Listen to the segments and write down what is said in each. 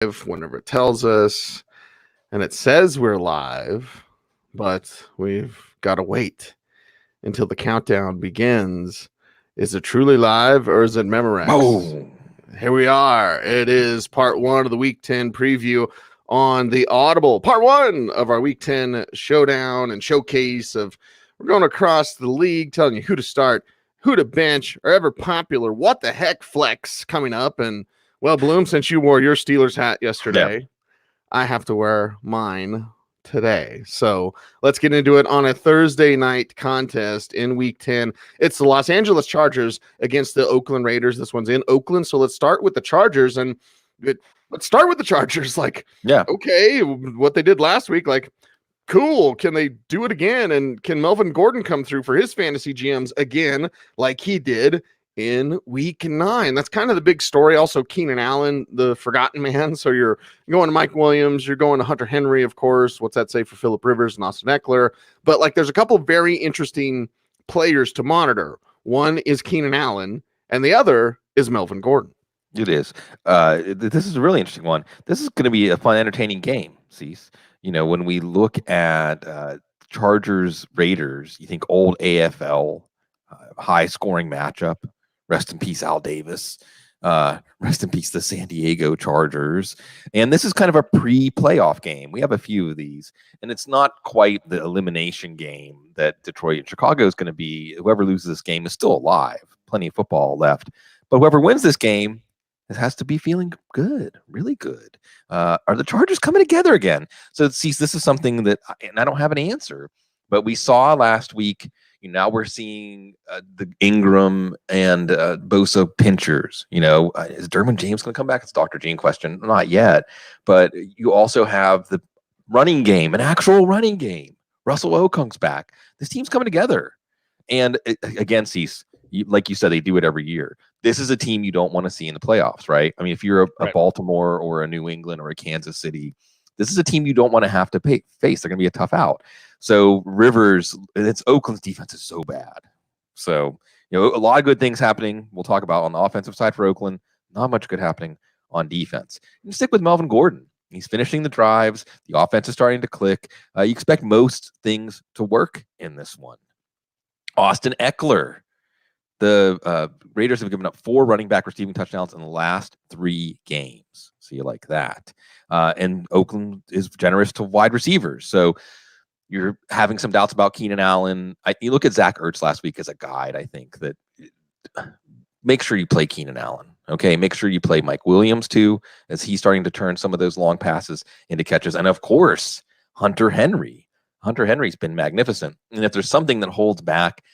whenever it tells us, and it says we're live, but we've got to wait until the countdown begins. Is it truly live or is it Memorex? Oh, Here we are. It is part 1 of the Week 10 preview on the Audible. Part 1 of our Week 10 showdown and showcase of we're going across the league, telling you who to start, who to bench, or ever popular, what the heck flex coming up. And well, Bloom, since you wore your Steelers hat yesterday, I have to wear mine today. So let's get into it on a Thursday night contest in Week 10. It's the Los Angeles Chargers against the Oakland Raiders. This one's in Oakland. So let's start with the Chargers. And let's start with the Chargers. Okay, what they did last week, cool. Can they do it again? And can Melvin Gordon come through for his fantasy GMs again, like he did in Week 9? That's kind of the big story. Also, Keenan Allen, the forgotten man. So you're going to Mike Williams, you're going to Hunter Henry, of course. What's that say for Phillip Rivers and Austin Eckler? But there's a couple of very interesting players to monitor. One is Keenan Allen, and the other is Melvin Gordon. It is. This is a really interesting one. This is going to be a fun, entertaining game, Cease. When we look at Chargers Raiders, you think old AFL, high scoring matchup. Rest in peace, Al Davis. Rest in peace, the San Diego Chargers. And this is kind of a pre-playoff game. We have a few of these, and it's not quite the elimination game that Detroit and Chicago is going to be. Whoever loses this game is still alive. Plenty of football left. But whoever wins this game, it has to be feeling good, really good. Are the Chargers coming together again? So, see, this is something that, and I don't have an answer, but we saw last week. Now we're seeing the Ingram and Bosa pinchers. Is Derwin James going to come back? It's Dr. Gene question. Not yet. But you also have the running game, an actual running game. Russell Okung's back. This team's coming together. And again, Cease, like you said, they do it every year. This is a team you don't want to see in the playoffs, right? I mean, if you're a Baltimore or a New England or a Kansas City, this is a team you don't want to have to face. They're going to be a tough out. So Rivers, it's Oakland's defense is so bad. So, a lot of good things happening. We'll talk about on the offensive side for Oakland. Not much good happening on defense. You stick with Melvin Gordon. He's finishing the drives. The offense is starting to click. You expect most things to work in this one. Austin Eckler. The Raiders have given up 4 running back receiving touchdowns in the last 3 games. So you like that. And Oakland is generous to wide receivers. So you're having some doubts about Keenan Allen. You look at Zach Ertz last week as a guide. I think that make sure you play Keenan Allen. Okay, make sure you play Mike Williams too, as he's starting to turn some of those long passes into catches. And of course, Hunter Henry. Hunter Henry's been magnificent. And if there's something that holds back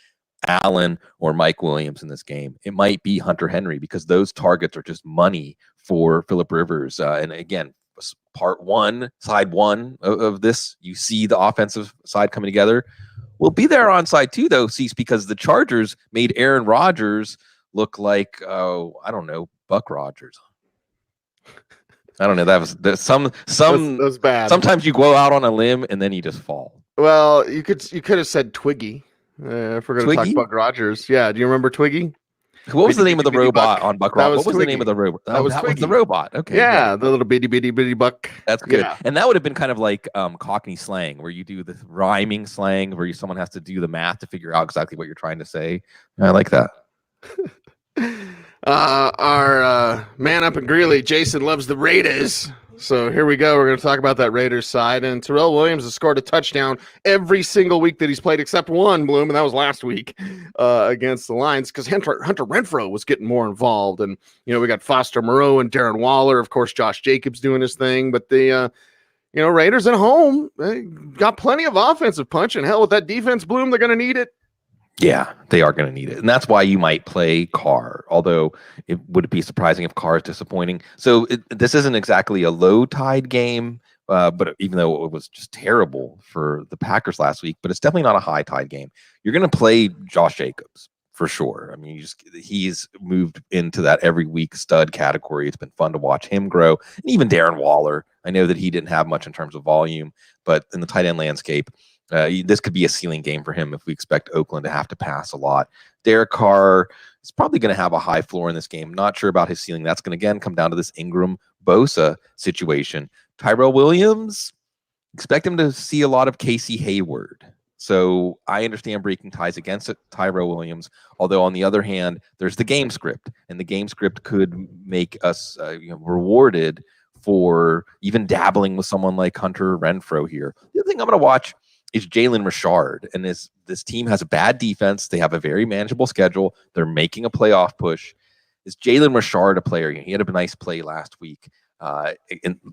Allen or Mike Williams in this game, it might be Hunter Henry, because those targets are just money for Phillip Rivers. And again, side one of this, you see the offensive side coming together. We'll be there on side 2 though, Cease, because the Chargers made Aaron Rodgers look like, I don't know, Buck Rogers. I don't know. That was bad. Sometimes you go out on a limb and then you just fall. Well, you could have said Twiggy. If we're going to talk Buck Rogers. Yeah. Do you remember Twiggy? What was the name of the robot on Buck Rogers? What was the name of the robot? That was the robot. Okay. Yeah, the little bitty buck. That's good. Yeah. And that would have been kind of like Cockney slang, where you do the rhyming slang, where someone has to do the math to figure out exactly what you're trying to say. I like that. Our man up in Greeley, Jason, loves the Raiders. So here we go. We're going to talk about that Raiders side. And Terrell Williams has scored a touchdown every single week that he's played, except one, Bloom, and that was last week against the Lions, because Hunter Renfrow was getting more involved. And, we got Foster Moreau and Darren Waller. Of course, Josh Jacobs doing his thing. But the, Raiders at home, they got plenty of offensive punch. And hell, with that defense, Bloom, they're going to need it. Yeah, they are going to need it. And that's why you might play Carr, although it would be surprising if Carr is disappointing. So this isn't exactly a low-tide game, but even though it was just terrible for the Packers last week, but it's definitely not a high-tide game. You're going to play Josh Jacobs for sure. I mean, he's moved into that every week stud category. It's been fun to watch him grow. And even Darren Waller, I know that he didn't have much in terms of volume, but in the tight end landscape, This could be a ceiling game for him if we expect Oakland to have to pass a lot. Derek Carr is probably going to have a high floor in this game. Not sure about his ceiling. That's going to, again, come down to this Ingram-Bosa situation. Tyrell Williams, expect him to see a lot of Casey Hayward. So I understand breaking ties against it, Tyrell Williams. Although on the other hand, there's the game script, and the game script could make us rewarded for even dabbling with someone like Hunter Renfrow here. The other thing I'm going to watch is Jalen Richard, and this team has a bad defense. They have a very manageable schedule. They're making a playoff push. Is Jalen Richard a player? He had a nice play last week.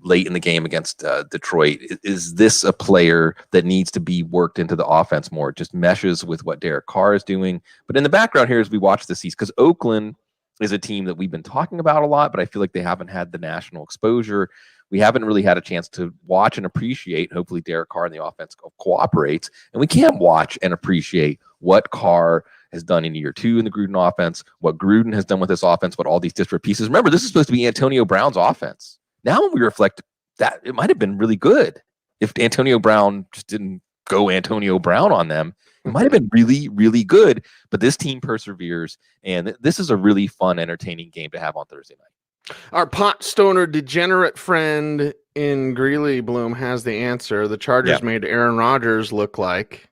Late in the game against Detroit. Is this a player that needs to be worked into the offense more? It just meshes with what Derek Carr is doing. But in the background here, as we watch this season, because Oakland is a team that we've been talking about a lot, but I feel like they haven't had the national exposure. We haven't really had a chance to watch and appreciate. Hopefully Derek Carr and the offense cooperates, and we can watch and appreciate what Carr has done in year 2 in the Gruden offense, what Gruden has done with this offense, what all these disparate pieces. Remember, this is supposed to be Antonio Brown's offense. Now when we reflect that, it might have been really good if Antonio Brown just didn't go Antonio Brown on them. It might have been really, really good, but this team perseveres, and this is a really fun, entertaining game to have on Thursday night. Our pot stoner degenerate friend in Greeley Bloom has the answer. The Chargers made Aaron Rodgers look like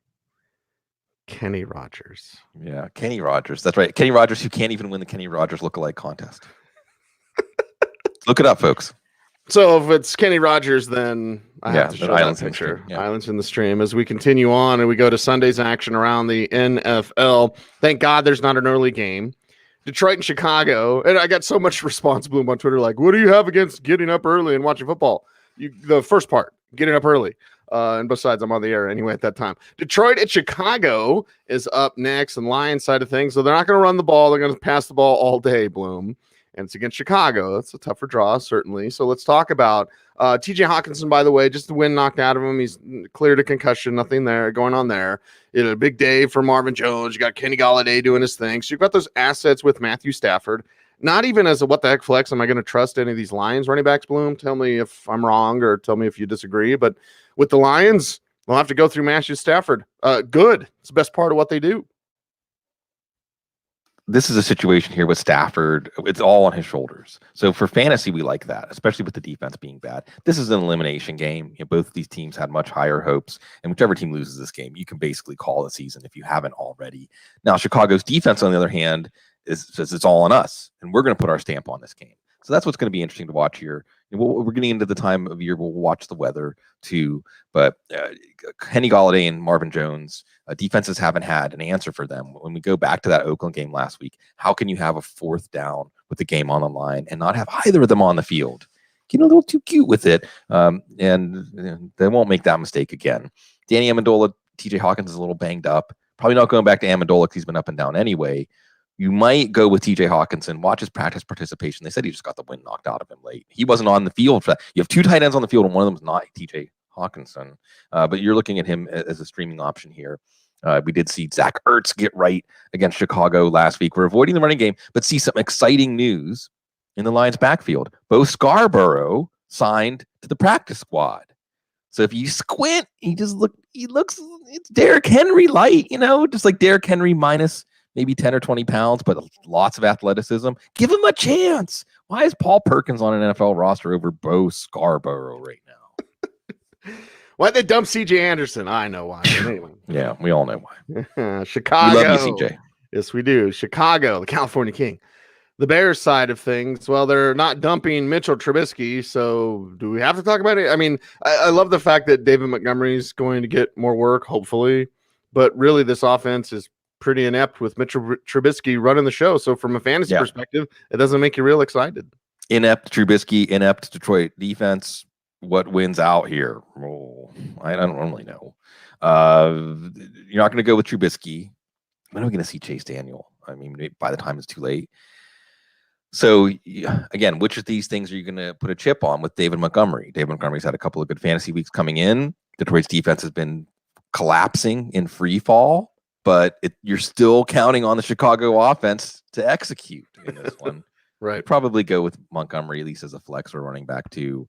Kenny Rogers. Yeah, Kenny Rogers. That's right. Kenny Rogers, who can't even win the Kenny Rogers lookalike contest. Look it up, folks. So if it's Kenny Rogers, then I have to show that picture. Islands in the stream. As we continue on and we go to Sunday's action around the NFL. Thank God there's not an early game. Detroit and Chicago. And I got so much response, Bloom, on Twitter, like, what do you have against getting up early and watching football? The first part, getting up early. And besides, I'm on the air anyway at that time. Detroit at Chicago is up next, and Lions side of things. So they're not going to run the ball. They're going to pass the ball all day, Bloom. And it's against Chicago. It's a tougher draw, certainly. So let's talk about TJ Hawkinson, by the way, just the wind knocked out of him. He's cleared a concussion, nothing there going on there. A big day for Marvin Jones. You got Kenny Golladay doing his thing. So you've got those assets with Matthew Stafford. Not even as a what the heck flex am I going to trust any of these Lions running backs, Bloom? Tell me if I'm wrong or tell me if you disagree. But with the Lions, we'll have to go through Matthew Stafford. Good. It's the best part of what they do. This is a situation here with Stafford. It's all on his shoulders. So for fantasy, we like that, especially with the defense being bad. This is an elimination game. Both of these teams had much higher hopes, and whichever team loses this game, you can basically call the season if you haven't already. Now, Chicago's defense, on the other hand, says it's all on us, and we're going to put our stamp on this game. So that's what's going to be interesting to watch here. We're getting into the time of year we'll watch the weather too, but Kenny Golladay and Marvin Jones, defenses haven't had an answer for them. When we go back to that Oakland game last week, how can you have a 4th down with the game on the line and not have either of them on the field? Getting a little too cute with it, and they won't make that mistake again. Danny Amendola, TJ Hawkins is a little banged up. Probably not going back to Amendola because he's been up and down anyway. You might go with TJ Hawkinson, watch his practice participation. They said he just got the wind knocked out of him late. He wasn't on the field for that. You have 2 tight ends on the field, and one of them is not TJ Hawkinson. But you're looking at him as a streaming option here. We did see Zach Ertz get right against Chicago last week. We're avoiding the running game, but see some exciting news in the Lions backfield. Bo Scarborough signed to the practice squad. So if you squint, he looks, it's Derrick Henry light, just like Derrick Henry minus maybe 10 or 20 pounds, but lots of athleticism. Give him a chance. Why is Paul Perkins on an NFL roster over Bo Scarborough right now? Why'd they dump CJ Anderson? I know why. Anyway. Yeah, we all know why. Chicago. We love you, CJ. Yes, we do. Chicago, the California King. The Bears side of things, well, they're not dumping Mitchell Trubisky, so do we have to talk about it? I mean, I love the fact that David Montgomery's going to get more work, hopefully, but really this offense is pretty inept with Mitchell Trubisky running the show. So from a fantasy perspective, it doesn't make you real excited. Inept Trubisky, inept Detroit defense. What wins out here? Oh, I don't really know. You're not going to go with Trubisky. When are we going to see Chase Daniel? I mean, by the time it's too late. So again, which of these things are you going to put a chip on with David Montgomery? David Montgomery's had a couple of good fantasy weeks coming in. Detroit's defense has been collapsing in free fall, but you're still counting on the Chicago offense to execute in this one. Right. I'd probably go with Montgomery, at least as a flex or running back too.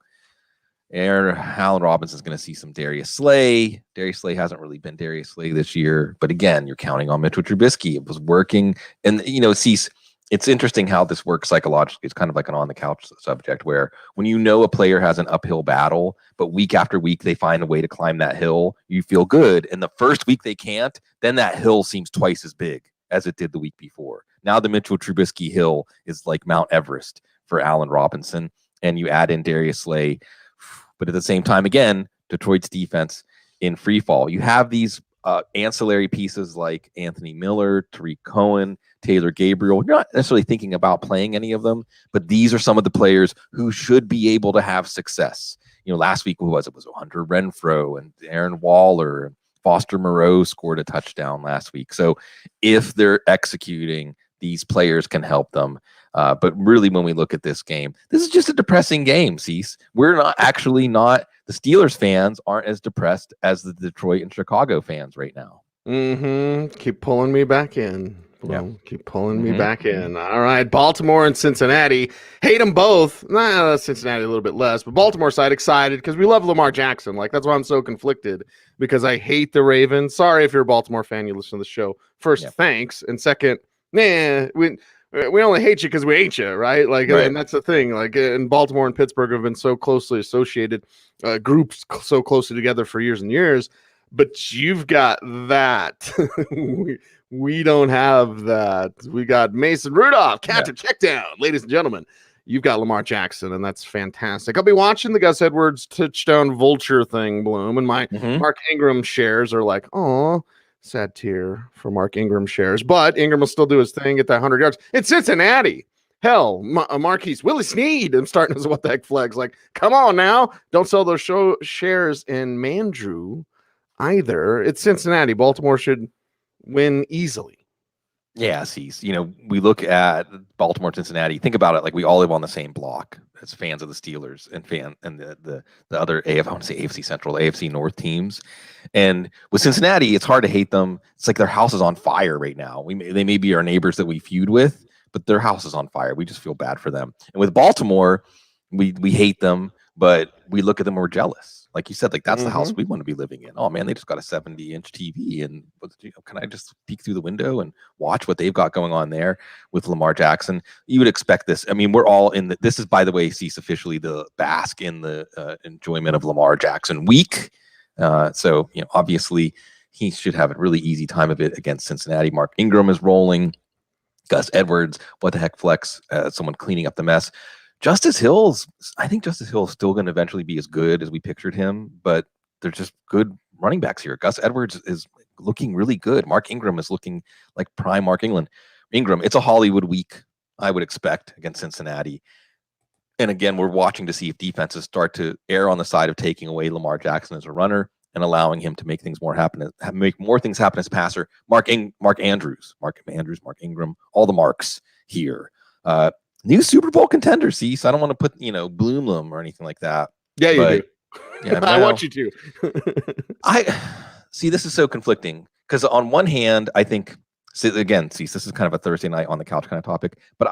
Allen Robinson's going to see some Darius Slay. Darius Slay hasn't really been Darius Slay this year, but again, you're counting on Mitchell Trubisky. It was working, and Cease. It's interesting how this works psychologically. It's kind of like an on-the-couch subject where when you know a player has an uphill battle, but week after week they find a way to climb that hill, you feel good. And the first week they can't, then that hill seems twice as big as it did the week before. Now the Mitchell Trubisky hill is like Mount Everest for Allen Robinson, and you add in Darius Slay. But at the same time, again, Detroit's defense in free fall. You have these ancillary pieces like Anthony Miller, Tariq Cohen, Taylor Gabriel. You're not necessarily thinking about playing any of them, but these are some of the players who should be able to have success. Last week, who was it? It was Hunter Renfrow and Aaron Waller and Foster Moreau scored a touchdown last week. So if they're executing, these players can help them. But really, when we look at this game, this is just a depressing game, Cease. We're not the Steelers fans aren't as depressed as the Detroit and Chicago fans right now. Keep pulling me back in. Keep pulling me back in. All right, Baltimore and Cincinnati. Hate them both. Cincinnati a little bit less, but Baltimore side excited because we love Lamar Jackson. Like, that's why I'm so conflicted, because I hate the Ravens. Sorry if you're a Baltimore fan, you listen to the show. First, thanks. And second, we only hate you because we hate you, right? Like, right. And that's the thing. Like, in Baltimore and Pittsburgh have been so closely associated, groups so closely together for years and years. But you've got that. we don't have that. We got Mason Rudolph, catch a check down, ladies and gentlemen. You've got Lamar Jackson, and that's fantastic. I'll be watching the Gus Edwards touchdown vulture thing, Bloom, and my Mark Ingram shares are like, oh, sad tear for Mark Ingram shares. But Ingram will still do his thing, get that 100 yards. It's Cincinnati. Hell, Marquise Willie Snead. I'm starting as what the heck flags. Like, come on now. Don't sell those shares in Mandrew either. It's Cincinnati. Baltimore should win easily. Yeah, see, we look at Baltimore, Cincinnati. Think about it like we all live on the same block as fans of the Steelers and the other I want to say AFC Central, AFC North teams. And with Cincinnati, it's hard to hate them. It's like their house is on fire right now. They may be our neighbors that we feud with, but their house is on fire. We just feel bad for them. And with Baltimore, we hate them, but we look at them, we're jealous. Like you said, like that's the house we want to be living in. Oh man, they just got a 70-inch TV, and can I just peek through the window and watch what they've got going on there with Lamar Jackson? You would expect this. I mean, we're all in this is, by the way, Cease officially the bask in the enjoyment of Lamar Jackson week. So obviously he should have a really easy time of it against Cincinnati. Mark Ingram is rolling. Gus Edwards, what the heck flex? Someone cleaning up the mess. I think Justice Hill is still going to eventually be as good as we pictured him, but they're just good running backs here. Gus Edwards is looking really good. Mark Ingram is looking like prime Mark Ingram. It's a Hollywood week, I would expect, against Cincinnati. And again, we're watching to see if defenses start to err on the side of taking away Lamar Jackson as a runner and allowing him to make things more things happen as a passer. Mark Andrews, Mark Ingram, all the marks here. New Super Bowl contender, Cease. I don't want to put, Bloomlum or anything like that. Yeah, you do. Yeah, I want you to. I see. This is so conflicting because on one hand, I think, again, Cease, this is kind of a Thursday night on the couch kind of topic, but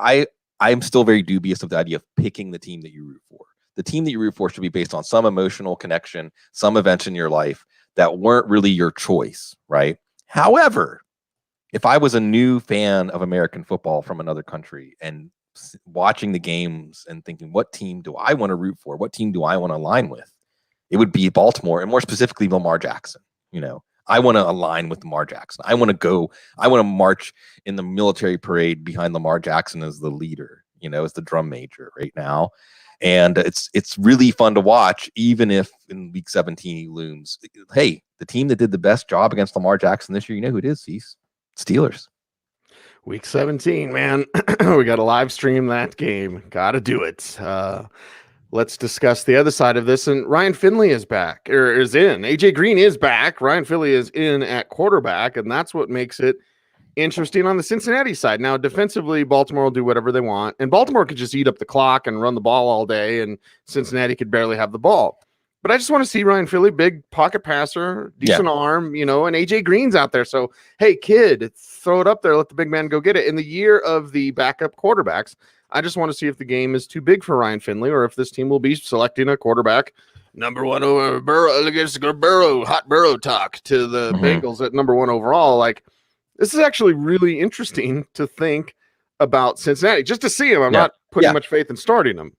I'm still very dubious of the idea of picking the team that you root for. The team that you root for should be based on some emotional connection, some events in your life that weren't really your choice, right? However, if I was a new fan of American football from another country and watching the games and thinking, what team do I want to root for? What team do I want to align with? It would be Baltimore, and more specifically Lamar Jackson. I want to align with Lamar Jackson. I want to march in the military parade behind Lamar Jackson as the leader, as the drum major right now. And it's really fun to watch, even if in week 17 he looms. Hey, the team that did the best job against Lamar Jackson this year, you know who it is, Cease? Steelers. Week 17, man. We got to live stream that game. Got to do it. Let's discuss the other side of this. And Ryan Finley is back, or is in. AJ Green is back. Ryan Finley is in at quarterback, and that's what makes it interesting on the Cincinnati side. Now, defensively, Baltimore will do whatever they want, and Baltimore could just eat up the clock and run the ball all day, and Cincinnati could barely have the ball. But I just want to see Ryan Finley, big pocket passer, decent arm, and AJ Green's out there. So, hey, kid, throw it up there. Let the big man go get it. In the year of the backup quarterbacks, I just want to see if the game is too big for Ryan Finley or if this team will be selecting a quarterback, number one over Burrow against Burrow, hot Burrow talk to the Bengals at number one overall. Like, this is actually really interesting to think about Cincinnati. Just to see him, I'm not putting much faith in starting him.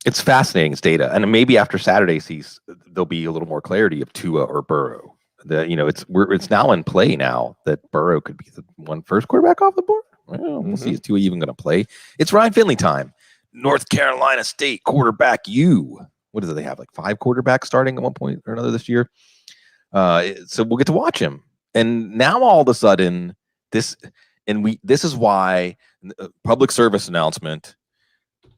It's fascinating, it's data, and maybe after Saturday sees there'll be a little more clarity of Tua or Burrow. It's now in play now that Burrow could be the first quarterback off the board. Well, we'll see. Is Tua even going to play? It's Ryan Finley time. North Carolina State quarterback U. What is it? They have like 5 quarterbacks starting at one point or another this year. So we'll get to watch him. And now all of a sudden, this is why public service announcement,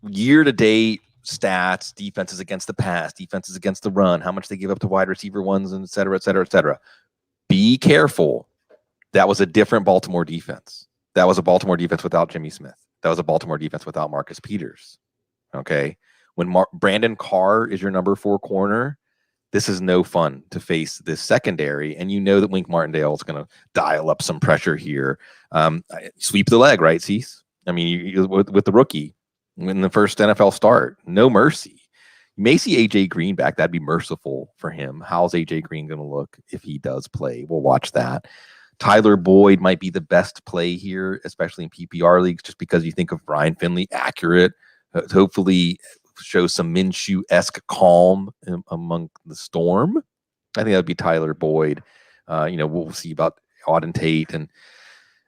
year to date stats, defenses against the pass, defenses against the run, how much they give up to wide receiver ones, and et cetera, et cetera, et cetera. Be careful. That was a different Baltimore defense. That was a Baltimore defense without Jimmy Smith. That was a Baltimore defense without Marcus Peters. Okay. When Brandon Carr is your number 4 corner, this is no fun to face this secondary. And you know that Wink Martindale is going to dial up some pressure here. Sweep the leg, right, Cease? I mean, with the rookie in the first NFL start, no mercy. You may see AJ Green back. That'd be merciful for him. How's AJ Green going to look if he does play? We'll watch that. Tyler Boyd might be the best play here, especially in PPR leagues, just because you think of Ryan Finley, accurate, hopefully show some Minshew-esque calm among the storm. I think that would be Tyler Boyd. We'll see about Auden Tate and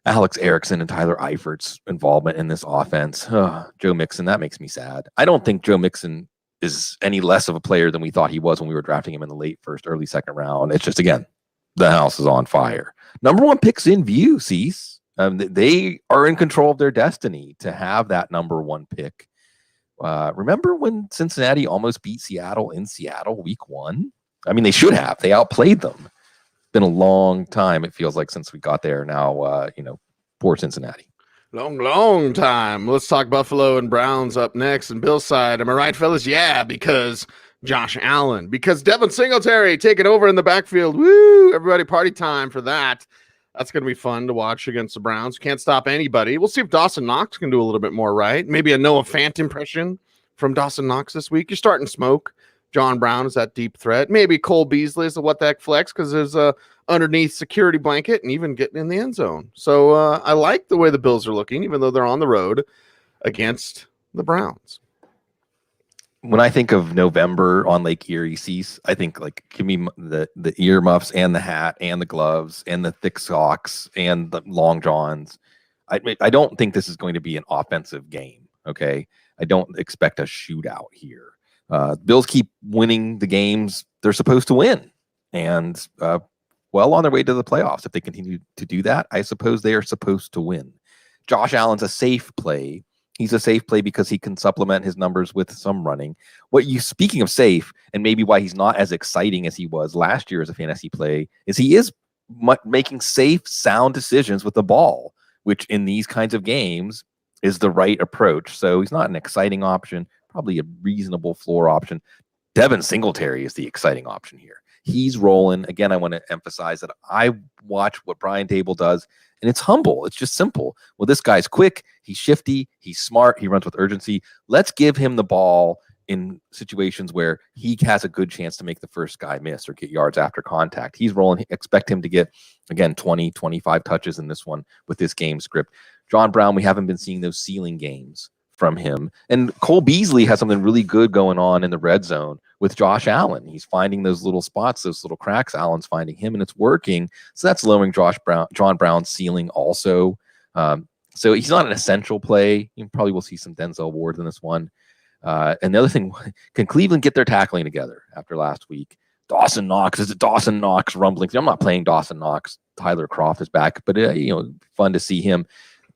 Alex Erickson and Tyler Eifert's involvement in this offense. Joe Mixon, that makes me sad. I don't think Joe Mixon is any less of a player than we thought he was when we were drafting him in the late first, early second round. It's just, again, the house is on fire. Number 1 pick's in view, Cease. They are in control of their destiny to have that number 1 pick. Remember when Cincinnati almost beat Seattle in Seattle week 1? I mean, they should have. They outplayed them. Been a long time, it feels like, since we got there. Now, poor Cincinnati. Long time. Let's talk Buffalo and Browns up next. And Bill's side, am I right, fellas? Yeah, because Josh Allen, because Devin Singletary taking over in the backfield. Woo! Everybody party time for that. That's going to be fun to watch against the Browns. Can't stop anybody. We'll see if Dawson Knox can do a little bit more right. Maybe a Noah Fant impression from Dawson Knox this week. You're starting to smoke. John Brown is that deep threat. Maybe Cole Beasley is a what the heck flex because there's a underneath security blanket and even getting in the end zone. So I like the way the Bills are looking, even though they're on the road against the Browns. When I think of November on Lake Erie, Cease, I think like give me the earmuffs and the hat and the gloves and the thick socks and the long johns. I don't think this is going to be an offensive game. Okay, I don't expect a shootout here. Bills keep winning the games they're supposed to win, and well on their way to the playoffs. If they continue to do that, I suppose they are supposed to win. Josh Allen's a safe play. He's a safe play because he can supplement his numbers with some running. Speaking of safe, and maybe why he's not as exciting as he was last year as a fantasy play, is he is making safe, sound decisions with the ball, which in these kinds of games is the right approach. So he's not an exciting option, probably a reasonable floor option. Devin Singletary is the exciting option here. He's rolling. Again, I want to emphasize that I watch what Brian Dable does, and it's humble. It's just simple. Well, this guy's quick. He's shifty. He's smart. He runs with urgency. Let's give him the ball in situations where he has a good chance to make the first guy miss or get yards after contact. He's rolling. Expect him to get, again, 20, 25 touches in this one with this game script. John Brown, we haven't been seeing those ceiling games from him. And Cole Beasley has something really good going on in the red zone with Josh Allen. He's finding those little spots, those little cracks. Allen's finding him, and it's working. So that's lowering John Brown's ceiling also. So he's not an essential play. You probably will see some Denzel Ward in this one. And the other thing, can Cleveland get their tackling together after last week? Dawson Knox, is it Dawson Knox rumblings? I'm not playing Dawson Knox. Tyler Kroft is back, but fun to see him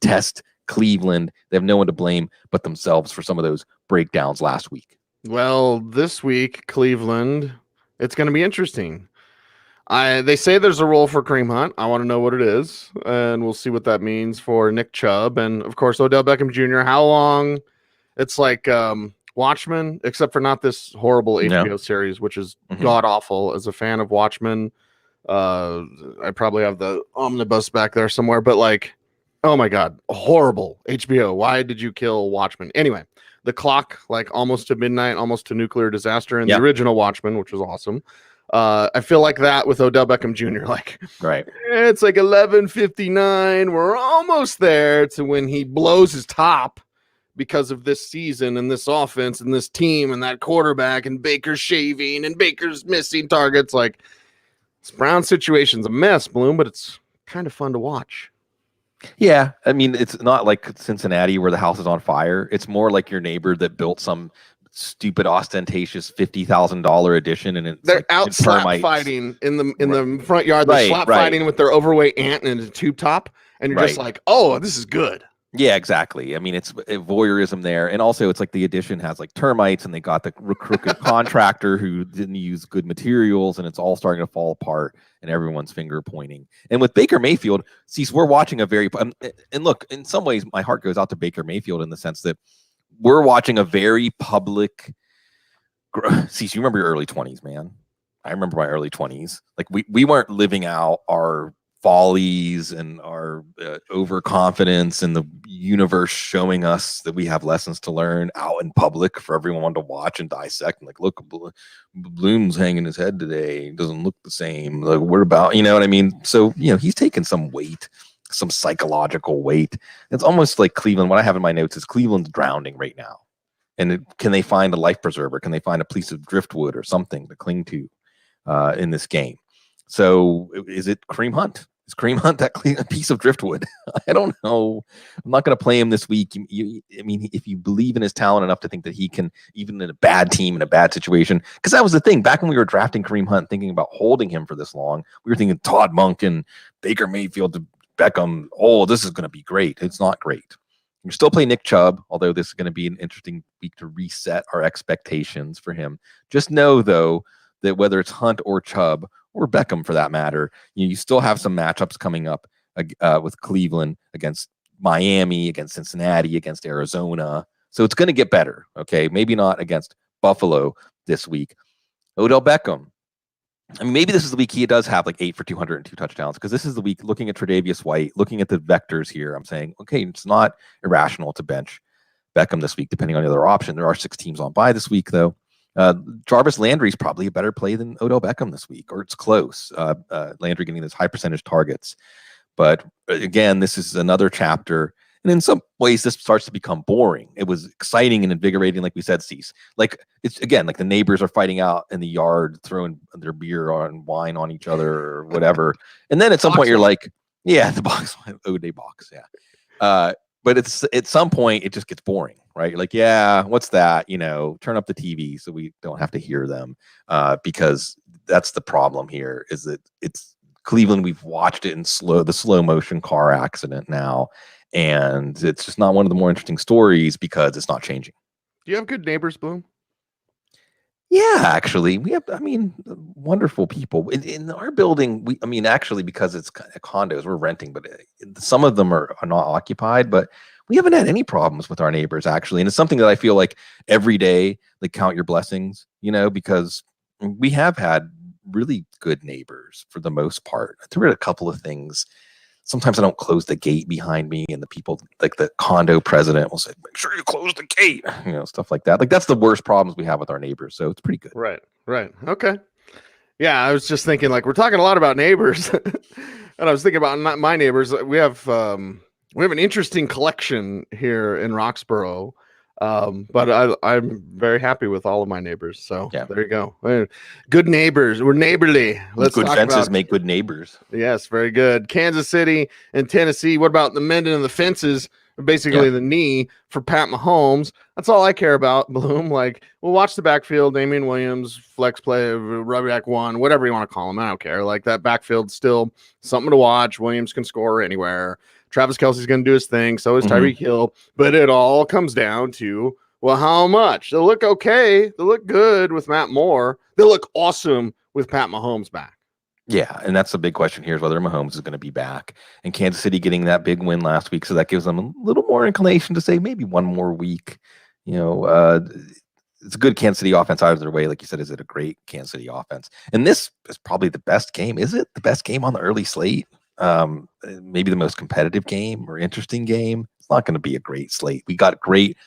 test Cleveland. They have no one to blame but themselves for some of those breakdowns last week. Well, this week, Cleveland, it's going to be interesting. They say there's a role for Kareem Hunt. I want to know what it is, and we'll see what that means for Nick Chubb and, of course, Odell Beckham Jr. How long? It's like Watchmen, except for not this horrible HBO series, which is god-awful. As a fan of Watchmen, I probably have the omnibus back there somewhere, but like, oh my God, horrible HBO. Why did you kill Watchmen? Anyway, the clock like almost to midnight, almost to nuclear disaster in Yep. the original Watchmen, which was awesome. I feel like that with Odell Beckham Jr. Like, Right. it's like 11:59. We're almost there to when he blows his top because of this season and this offense and this team and that quarterback and Baker's shaving and Baker's missing targets. Like, this Brown situation's a mess, Bloom, but it's kind of fun to watch. Yeah, I mean, it's not like Cincinnati where the house is on fire. It's more like your neighbor that built some stupid, ostentatious $50,000 addition, and it's They're like out slap termites. fighting in the front yard. They're slap fighting with their overweight aunt in a tube top, and you're just like, oh, this is good. Yeah, exactly. I mean, it's voyeurism there, and also it's like the addition has like termites, and they got the crooked contractor who didn't use good materials, and it's all starting to fall apart, and everyone's finger pointing. And with Baker Mayfield, see, we're watching a very and look, in some ways, my heart goes out to Baker Mayfield in the sense that we're watching a very public. See, you remember your early 20s, man. I remember my early 20s. Like we weren't living out our follies and our overconfidence and the universe showing us that we have lessons to learn out in public for everyone to watch and dissect. And like, look, Bloom's hanging his head today. He doesn't look the same. Like, what about, you know what I mean? So, he's taken some weight, some psychological weight. It's almost like Cleveland. What I have in my notes is Cleveland's drowning right now. And can they find a life preserver? Can they find a piece of driftwood or something to cling to in this game? So is it Kareem Hunt? Is Kareem Hunt that piece of driftwood? I don't know. I'm not going to play him this week. I mean, if you believe in his talent enough to think that he can, even in a bad team, in a bad situation, because that was the thing. Back when we were drafting Kareem Hunt, thinking about holding him for this long, we were thinking Todd Monken, Baker Mayfield to Beckham. Oh, this is going to be great. It's not great. You're still playing Nick Chubb, although this is going to be an interesting week to reset our expectations for him. Just know, though, that whether it's Hunt or Chubb, or Beckham for that matter, you still have some matchups coming up with Cleveland against Miami, against Cincinnati, against Arizona. So it's going to get better, okay? Maybe not against Buffalo this week. Odell Beckham. I mean, maybe this is the week he does have like 8 for 200 and 2 touchdowns, because this is the week looking at Tre'Davious White, looking at the vectors here. I'm saying, okay, it's not irrational to bench Beckham this week, depending on the other option. There are 6 teams on bye this week, though. Jarvis Landry is probably a better play than Odell Beckham this week, or it's close. Landry getting those high percentage targets. But again, this is another chapter. And in some ways, this starts to become boring. It was exciting and invigorating, like we said, Cease. Like, it's again, like the neighbors are fighting out in the yard, throwing their beer and wine on each other or whatever. And then at some point, you're like, yeah, the box, O'Day box, yeah. But it's at some point, it just gets boring, right? You're like, yeah, what's that? Turn up the TV so we don't have to hear them, because that's the problem here. Is that it's Cleveland? We've watched it in the slow motion car accident now. And it's just not one of the more interesting stories because it's not changing. Do you have good neighbors, Bloom? Yeah, actually, we have, wonderful people in our building. Actually, because it's condos, we're renting, but some of them are not occupied, but we haven't had any problems with our neighbors, actually. And it's something that I feel like every day, like, count your blessings, because we have had really good neighbors for the most part. There were a couple of things. Sometimes I don't close the gate behind me, and the people, like the condo president, will say, make sure you close the gate, stuff like that. Like, that's the worst problems we have with our neighbors. So it's pretty good. Right. Okay. Yeah, I was just thinking, like, we're talking a lot about neighbors. And I was thinking about my neighbors. We have an interesting collection here in Roxborough. But I'm very happy with all of my neighbors. So yeah. There you go. Good neighbors. We're neighborly. Let's good fences make good neighbors. Yes, very good. Kansas City and Tennessee. What about the mending of the fences? Basically the knee for Pat Mahomes. That's all I care about, Bloom. Like, we'll watch the backfield, Damian Williams, flex play, rubber back one, whatever you want to call him. I don't care. Like, that backfield's still something to watch. Williams can score anywhere. Travis Kelce's going to do his thing. So is Tyreek Hill. But it all comes down to, well, how much? They'll look okay. They'll look good with Matt Moore. They'll look awesome with Pat Mahomes back. Yeah, and that's the big question here, is whether Mahomes is going to be back. And Kansas City getting that big win last week, so that gives them a little more inclination to say maybe one more week. It's a good Kansas City offense out of their way. Like you said, is it a great Kansas City offense? And this is probably the best game. Is it the best game on the early slate? Maybe the most competitive game or interesting game. It's not going to be a great slate. We got a great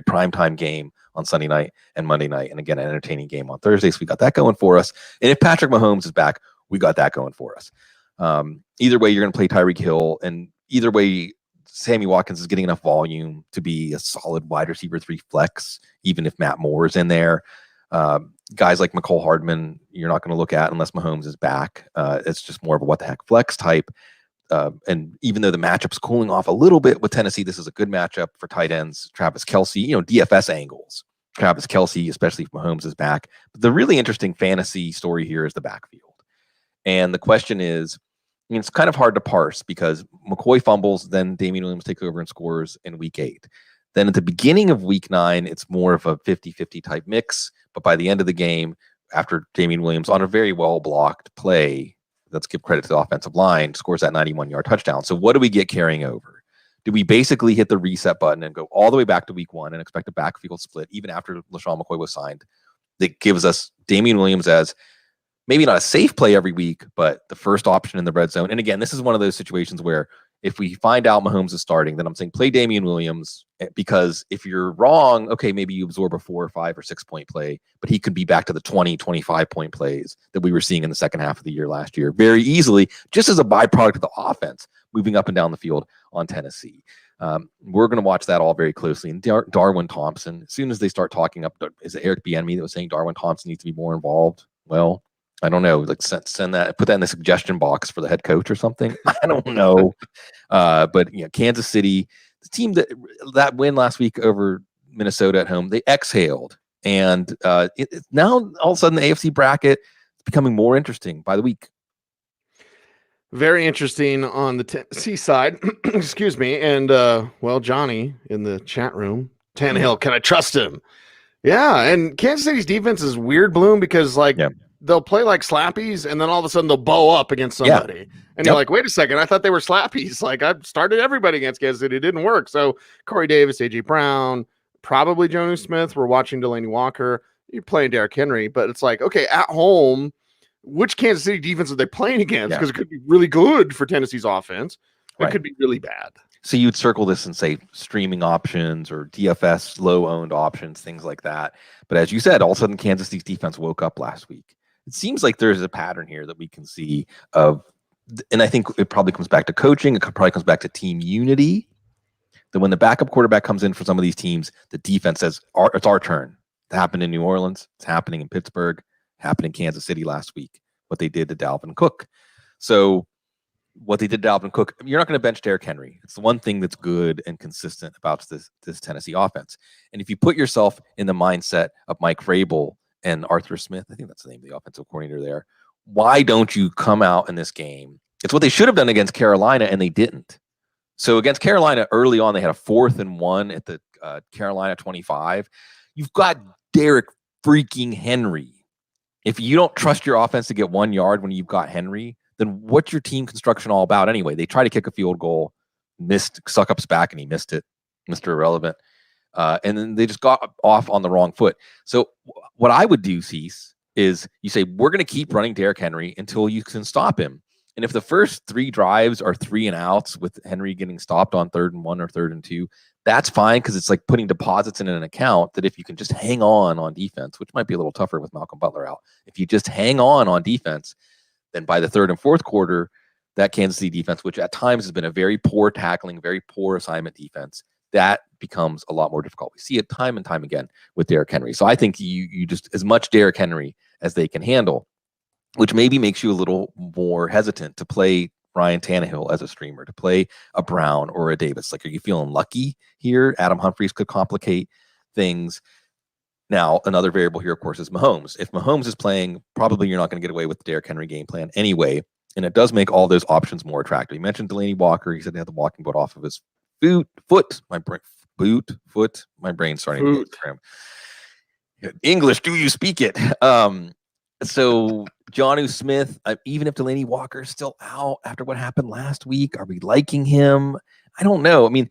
primetime game on Sunday night and Monday night, and again, an entertaining game on Thursday. So we got that going for us. And if Patrick Mahomes is back, we got that going for us. Either way, you're going to play Tyreek Hill, and either way, Sammy Watkins is getting enough volume to be a solid wide receiver 3 flex, even if Matt Moore is in there. Guys like McCole Hardman, you're not going to look at unless Mahomes is back. It's just more of a what the heck flex type. And even though the matchup's cooling off a little bit with Tennessee, this is a good matchup for tight ends. Travis Kelce, DFS angles. Travis Kelce, especially if Mahomes is back. But the really interesting fantasy story here is the backfield. And the question is, it's kind of hard to parse because McCoy fumbles, then Damian Williams takes over and scores in week 8. Then at the beginning of week 9, it's more of a 50-50 type mix. But by the end of the game, after Damian Williams on a very well-blocked play, let's give credit to the offensive line, scores that 91-yard touchdown. So what do we get carrying over? Do we basically hit the reset button and go all the way back to week 1 and expect a backfield split even after LaShawn McCoy was signed? That gives us Damian Williams as maybe not a safe play every week, but the first option in the red zone. And again, this is one of those situations where if we find out Mahomes is starting, then I'm saying play Damian Williams, because if you're wrong, okay, maybe you absorb a 4 or 5 or 6 point play, but he could be back to the 20, 25 point plays that we were seeing in the second half of the year last year very easily, just as a byproduct of the offense moving up and down the field on Tennessee. We're going to watch that all very closely. And Darwin Thompson, as soon as they start talking up, is it Eric Bieniemy that was saying Darwin Thompson needs to be more involved? Well, I don't know. Like send that, put that in the suggestion box for the head coach or something. I don't know. But Kansas City, the team that win last week over Minnesota at home, they exhaled, and now all of a sudden the AFC bracket is becoming more interesting by the week. Very interesting on the Tennessee side. Excuse me. And Johnny in the chat room, Tannehill, can I trust him? Yeah, and Kansas City's defense is weird, Bloom, because they'll play like slappies, and then all of a sudden they'll bow up against somebody. Yeah. And you're like, wait a second, I thought they were slappies. Like, I started everybody against Kansas City. It didn't work. So Corey Davis, A.J. Brown, probably Jonnu Smith. We're watching Delaney Walker. You're playing Derrick Henry. But it's like, okay, at home, which Kansas City defense are they playing against? Because it could be really good for Tennessee's offense. It could be really bad. So you'd circle this and say streaming options or DFS low-owned options, things like that. But as you said, all of a sudden Kansas City's defense woke up last week. It seems like there's a pattern here that we can see of, and I think it probably comes back to coaching. It probably comes back to team unity. That when the backup quarterback comes in for some of these teams, the defense says, it's our turn. It happened in New Orleans. It's happening in Pittsburgh. It happened in Kansas City last week, what they did to Dalvin Cook. So what they did to Dalvin Cook, you're not going to bench Derrick Henry. It's the one thing that's good and consistent about this Tennessee offense. And if you put yourself in the mindset of Mike Vrabel and Arthur Smith, I think that's the name of the offensive coordinator there, why don't you come out in this game? It's what they should have done against Carolina, and they didn't. So against Carolina early on, they had a 4th and 1 at the Carolina 25. You've got Derrick freaking Henry. If you don't trust your offense to get 1 yard when you've got Henry, then what's your team construction all about anyway? They try to kick a field goal, missed Suckup's back, and he missed it, Mr. Irrelevant. And then they just got off on the wrong foot. So what I would do, Cease, is you say, we're going to keep running Derrick Henry until you can stop him. And if the first 3 drives are 3 and outs with Henry getting stopped on 3rd and 1 or 3rd and 2, that's fine, because it's like putting deposits in an account that if you can just hang on defense, which might be a little tougher with Malcolm Butler out, if you just hang on defense, then by the 3rd and 4th quarter, that Kansas City defense, which at times has been a very poor tackling, very poor assignment defense, that becomes a lot more difficult. We see it time and time again with Derrick Henry. So I think you just, as much Derrick Henry as they can handle, which maybe makes you a little more hesitant to play Ryan Tannehill as a streamer, to play a Brown or a Davis. Like, are you feeling lucky here? Adam Humphries could complicate things. Now, another variable here, of course, is Mahomes. If Mahomes is playing, probably you're not going to get away with the Derrick Henry game plan anyway. And it does make all those options more attractive. You mentioned Delaney Walker. He said he had the walking boot off of his foot. My brain's starting to cramp. English, do you speak it? So Jonnu Smith, even if Delaney Walker is still out after what happened last week, are we liking him? I don't know. I mean,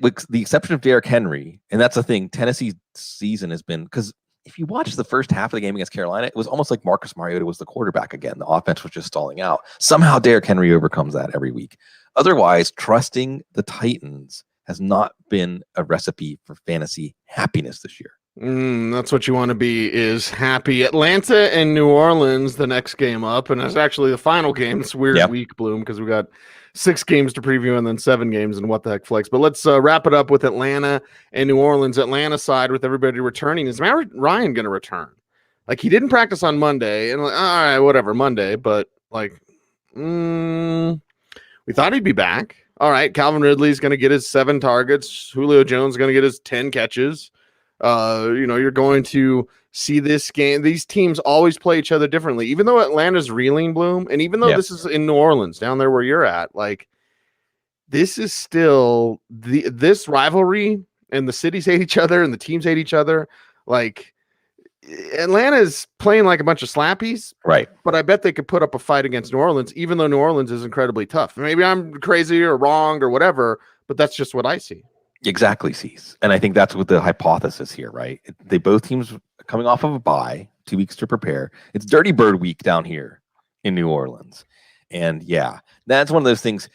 with the exception of Derrick Henry, and that's the thing, Tennessee's season has been, because if you watch the first half of the game against Carolina, it was almost like Marcus Mariota was the quarterback again. The offense was just stalling out. Somehow Derrick Henry overcomes that every week. Otherwise, trusting the Titans has not been a recipe for fantasy happiness this year. That's what you want to be, is happy. Atlanta and New Orleans, the next game up, and it's actually the final game. It's a weird week, Bloom, because we got 6 games to preview and then 7 games and what the heck flex. But let's wrap it up with Atlanta and New Orleans. Atlanta side with everybody returning. Is Matt Ryan going to return? Like, he didn't practice on Monday, and like, all right, whatever, Monday, but like, we thought he'd be back. All right, Calvin Ridley's going to get his 7 targets. Julio Jones is going to get his 10 catches. You're going to see this game. These teams always play each other differently, even though Atlanta's reeling, Bloom, and even though this is in New Orleans, down there where you're at, like, this is still this rivalry, and the cities hate each other and the teams hate each other. Like, Atlanta's playing like a bunch of slappies, right? But I bet they could put up a fight against New Orleans, even though New Orleans is incredibly tough. Maybe I'm crazy or wrong or whatever, but that's just what I see. Exactly, Cecil. And I think that's what the hypothesis here, right? They both teams coming off of a bye, 2 weeks to prepare. It's Dirty Bird week down here in New Orleans. And yeah, that's one of those things.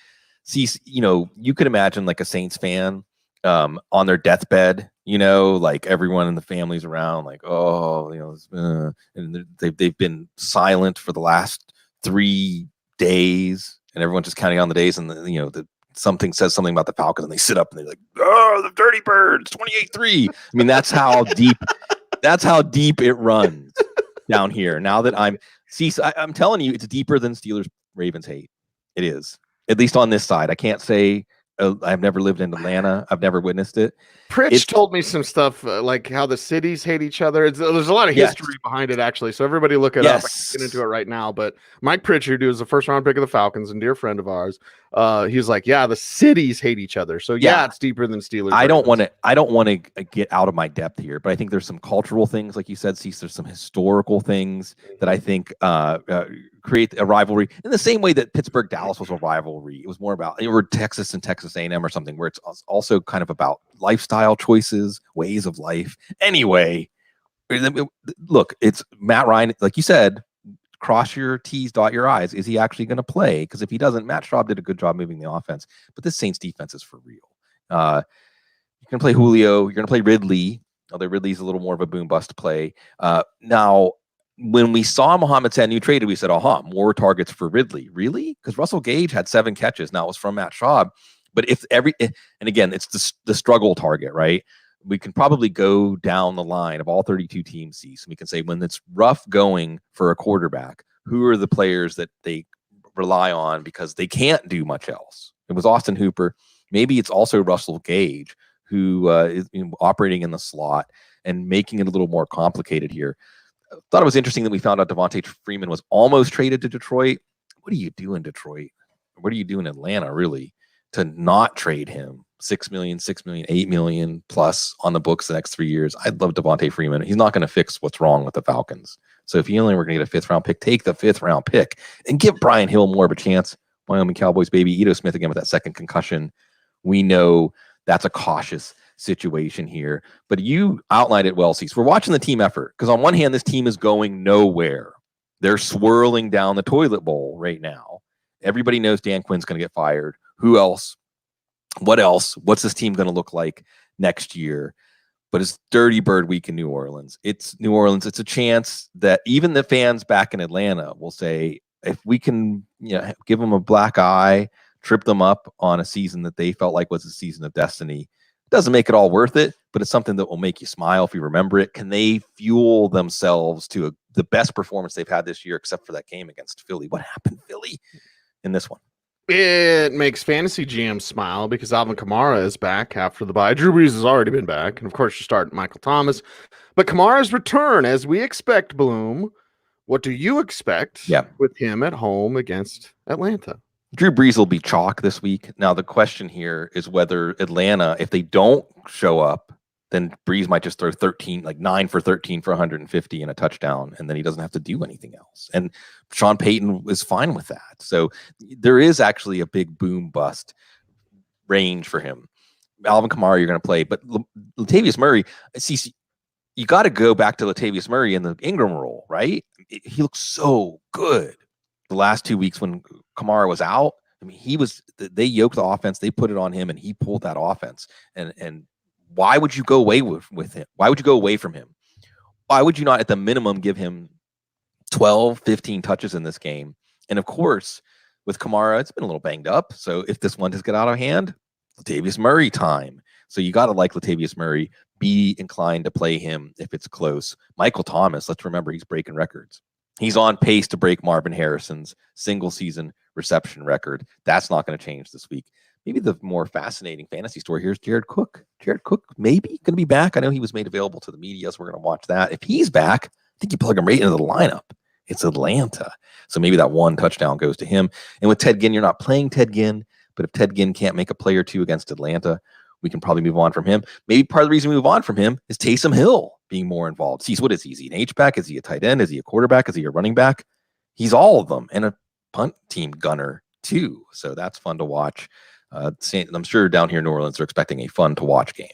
Cecil, you could imagine like a Saints fan on their deathbed, like everyone in the family's around, like, and they've been silent for the last 3 days, and everyone's just counting on the days, and something says something about the Falcons, and they sit up and they're like, "Oh, the Dirty Birds, 28-3." I mean, that's how deep it runs down here. Now that I'm telling you, it's deeper than Steelers Ravens hate. It is, at least on this side. I can't say I've never lived in Atlanta. I've never witnessed it. Pritch told me some stuff like how the cities hate each other. There's a lot of history behind it, actually. So everybody look it up. I can't get into it right now. But Mike Pritchard, who was the first round pick of the Falcons and dear friend of ours, he's like, yeah, the cities hate each other. So it's deeper than Steelers. I don't want to get out of my depth here, but I think there's some cultural things, like you said, there's some historical things that I think create a rivalry in the same way that Pittsburgh Dallas was a rivalry. It was more about Texas and Texas A&M or something, where it's also kind of about lifestyle choices, ways of life. Anyway, look, it's Matt Ryan, like you said, cross your T's, dot your I's. Is he actually going to play? Because if he doesn't, Matt Schaub did a good job moving the offense, but this Saints defense is for real. You're going to play Julio, you're going to play Ridley, although Ridley's a little more of a boom bust play. Now, when we saw Mohamed Sanu traded, we said, more targets for Ridley. Really? Because Russell Gage had 7 catches. Now it was from Matt Schaub. But and again, it's the struggle target, right? We can probably go down the line of all 32 teams, so we can say when it's rough going for a quarterback, who are the players that they rely on because they can't do much else? It was Austin Hooper. Maybe it's also Russell Gage, who is operating in the slot and making it a little more complicated here. I thought it was interesting that we found out Devontae Freeman was almost traded to Detroit. What do you do in Detroit? What do you do in Atlanta, really, to not trade him? $6 million, $8 million plus on the books the next 3 years. I'd love Devontae Freeman. He's not going to fix what's wrong with the Falcons. So if you only were going to get a 5th round pick, take the 5th round pick and give Brian Hill more of a chance. Wyoming Cowboys baby. Ito Smith again with that 2nd concussion. We know that's a cautious situation here, but you outlined it well, Cecil. We're watching the team effort, because on one hand, this team is going nowhere. They're swirling down the toilet bowl right now. Everybody knows Dan Quinn's going to get fired. Who else? What else? What's this team going to look like next year? But it's Dirty Bird week in New Orleans. It's New Orleans. It's a chance that even the fans back in Atlanta will say, if we can, give them a black eye, trip them up on a season that they felt like was a season of destiny. Doesn't make it all worth it, but it's something that will make you smile if you remember it. Can they fuel themselves to the best performance they've had this year, except for that game against Philly? What happened, Philly, in this one? It makes fantasy GMs smile because Alvin Kamara is back after the bye. Drew Brees has already been back, and of course you start Michael Thomas. But Kamara's return, as we expect, Bloom. What do you expect with him at home against Atlanta? Drew Brees will be chalk this week. Now, the question here is whether Atlanta, if they don't show up, then Brees might just throw 9 for 13 for 150 and a touchdown, and then he doesn't have to do anything else. And Sean Payton is fine with that. So there is actually a big boom bust range for him. Alvin Kamara, you're going to play, but Latavius Murray, you got to go back to Latavius Murray in the Ingram role, right? He looks so good the last 2 weeks when Kamara was out. I mean, they yoked the offense, they put it on him, and he pulled that offense. And why would you go away with him? Why would you go away from him? Why would you not, at the minimum, give him 12, 15 touches in this game? And of course, with Kamara, it's been a little banged up. So if this one does get out of hand, Latavius Murray time. So you got to like Latavius Murray, be inclined to play him if it's close. Michael Thomas, let's remember, he's breaking records. He's on pace to break Marvin Harrison's single season reception record. That's not going to change this week. Maybe the more fascinating fantasy story here is Jared Cook. Jared Cook maybe going to be back. I know he was made available to the media, so we're going to watch that. If he's back, I think you plug him right into the lineup. It's Atlanta. So maybe that one touchdown goes to him. And with Ted Ginn, you're not playing Ted Ginn, but if Ted Ginn can't make a play or two against Atlanta, we can probably move on from him. Maybe part of the reason we move on from him is Taysom Hill being more involved. See, what is he? Is he an H-back? Is he a tight end? Is he a quarterback? Is he a running back? He's all of them, and a punt team gunner too. So that's fun to watch. I'm sure down here in New Orleans are expecting a fun to watch game.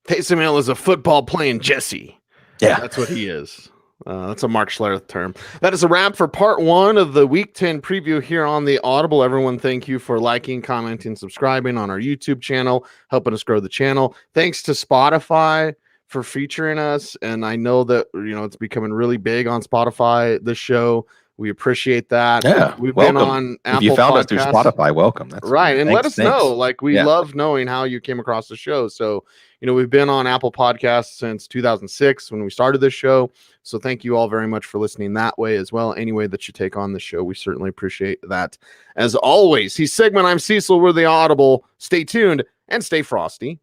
Taysom Hill is a football playing Jesse. Yeah, that's what he is. That's a Mark Schlereth term. That is a wrap for part 1 of the Week 10 preview here on the Audible. Everyone, thank you for liking, commenting, subscribing on our YouTube channel, helping us grow the channel. Thanks to Spotify for featuring us. And I know that, it's becoming really big on Spotify, this show. We appreciate that. Yeah, we've welcome. been on Apple If you found Podcasts. us through Spotify, welcome. That's right. And let us know. Like, we Yeah. love knowing how you came across the show. So, we've been on Apple Podcasts since 2006 when we started this show. So thank you all very much for listening that way as well. Any way that you take on the show, we certainly appreciate that. As always, he's Sigmund. I'm Cecil. We're the Audible. Stay tuned and stay frosty.